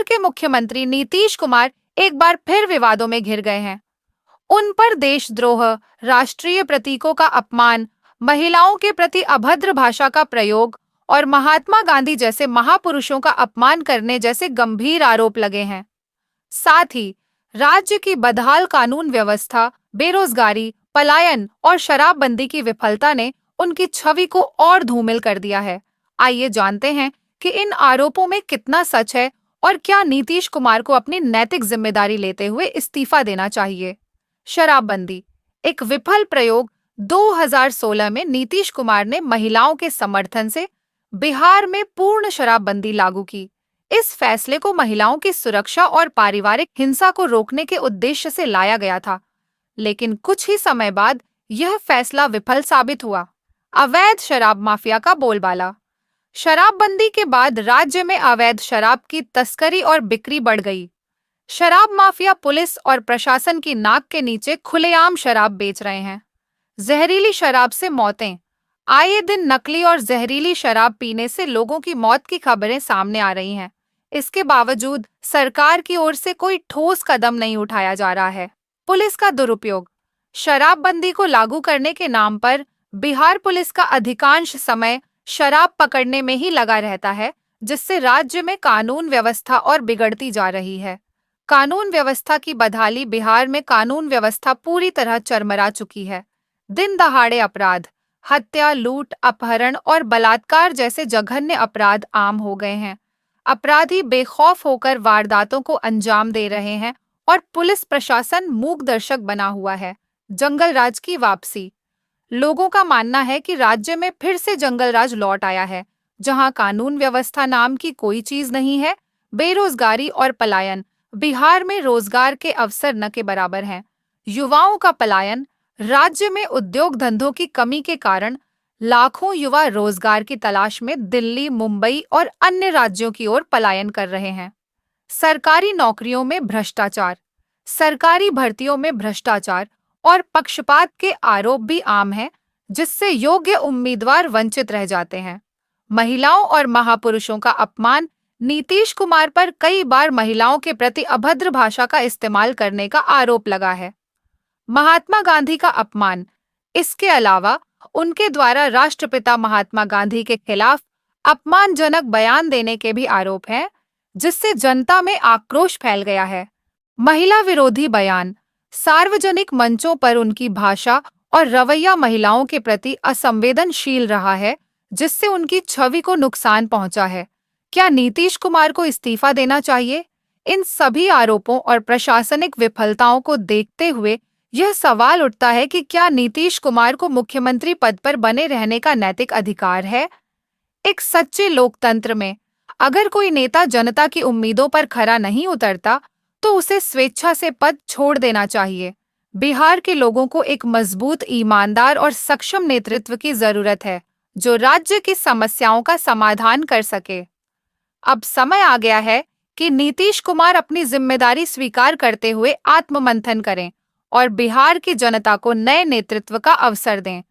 के मुख्यमंत्री नीतीश कुमार एक बार फिर विवादों में घिर गए हैं। उन पर देशद्रोह, राष्ट्रीय प्रतीकों का अपमान, महिलाओं के प्रति अभद्र भाषा का प्रयोग और महात्मा गांधी जैसे महापुरुषों का अपमान करने जैसे गंभीर आरोप लगे हैं। साथ ही राज्य की बदहाल कानून व्यवस्था, बेरोजगारी, पलायन और शराबबंदी की विफलता ने उनकी छवि को और धूमिल कर दिया है। आइए जानते हैं कि इन आरोपों में कितना सच है और क्या नीतीश कुमार को अपनी नैतिक जिम्मेदारी लेते हुए इस्तीफा देना चाहिए। शराबबंदी एक विफल प्रयोग। 2016 में नीतीश कुमार ने महिलाओं के समर्थन से बिहार में पूर्ण शराबबंदी लागू की। इस फैसले को महिलाओं की सुरक्षा और पारिवारिक हिंसा को रोकने के उद्देश्य से लाया गया था, लेकिन कुछ ही समय बाद यह फैसला विफल साबित हुआ। अवैध शराब माफिया का बोलबाला। शराबबंदी के बाद राज्य में अवैध शराब की तस्करी और बिक्री बढ़ गई। शराब माफिया पुलिस और प्रशासन की नाक के नीचे खुलेआम शराब बेच रहे हैं। जहरीली शराब से मौतें। आए दिन नकली और जहरीली शराब पीने से लोगों की मौत की खबरें सामने आ रही हैं। इसके बावजूद सरकार की ओर से कोई ठोस कदम नहीं उठाया जा रहा है। पुलिस का दुरुपयोग। शराबबंदी को लागू करने के नाम पर बिहार पुलिस का अधिकांश समय शराब पकड़ने में ही लगा रहता है, जिससे राज्य में कानून व्यवस्था और बिगड़ती जा रही है। कानून व्यवस्था की बदहाली। बिहार में कानून व्यवस्था पूरी तरह चरमरा चुकी है। दिन दहाड़े अपराध, हत्या, लूट, अपहरण और बलात्कार जैसे जघन्य अपराध आम हो गए हैं। अपराधी बेखौफ होकर वारदातों को अंजाम दे रहे हैं और पुलिस प्रशासन मूक दर्शक बना हुआ है। जंगल राज की वापसी। लोगों का मानना है कि राज्य में फिर से जंगल राज लौट आया है, जहां कानून व्यवस्था नाम की कोई चीज नहीं है। बेरोजगारी और पलायन। बिहार में रोजगार के अवसर न के बराबर हैं। युवाओं का पलायन। राज्य में उद्योग धंधों की कमी के कारण लाखों युवा रोजगार की तलाश में दिल्ली, मुंबई और अन्य राज्यों की ओर पलायन कर रहे हैं। सरकारी नौकरियों में भ्रष्टाचार। सरकारी भर्तियों में भ्रष्टाचार और पक्षपात के आरोप भी आम हैं, जिससे योग्य उम्मीदवार वंचित रह जाते हैं। महिलाओं और महापुरुषों का अपमान। नीतीश कुमार पर कई बार महिलाओं के प्रति अभद्र भाषा का इस्तेमाल करने का आरोप लगा है। महात्मा गांधी का अपमान। इसके अलावा उनके द्वारा राष्ट्रपिता महात्मा गांधी के खिलाफ अपमानजनक बयान देने के भी आरोप हैं, जिससे जनता में आक्रोश फैल गया है। महिला विरोधी बयान। सार्वजनिक मंचों पर उनकी भाषा और रवैया महिलाओं के प्रति असंवेदनशील रहा है, जिससे उनकी छवि को नुकसान पहुंचा है। क्या नीतीश कुमार को इस्तीफा देना चाहिए? इन सभी आरोपों और प्रशासनिक विफलताओं को देखते हुए यह सवाल उठता है कि क्या नीतीश कुमार को मुख्यमंत्री पद पर बने रहने का नैतिक अधिकार है? एक सच्चे लोकतंत्र में अगर कोई नेता जनता की उम्मीदों पर खरा नहीं उतरता, तो उसे स्वेच्छा से पद छोड़ देना चाहिए। बिहार के लोगों को एक मजबूत, ईमानदार और सक्षम नेतृत्व की जरूरत है, जो राज्य की समस्याओं का समाधान कर सके। अब समय आ गया है कि नीतीश कुमार अपनी जिम्मेदारी स्वीकार करते हुए आत्ममंथन करें और बिहार की जनता को नए नेतृत्व का अवसर दें।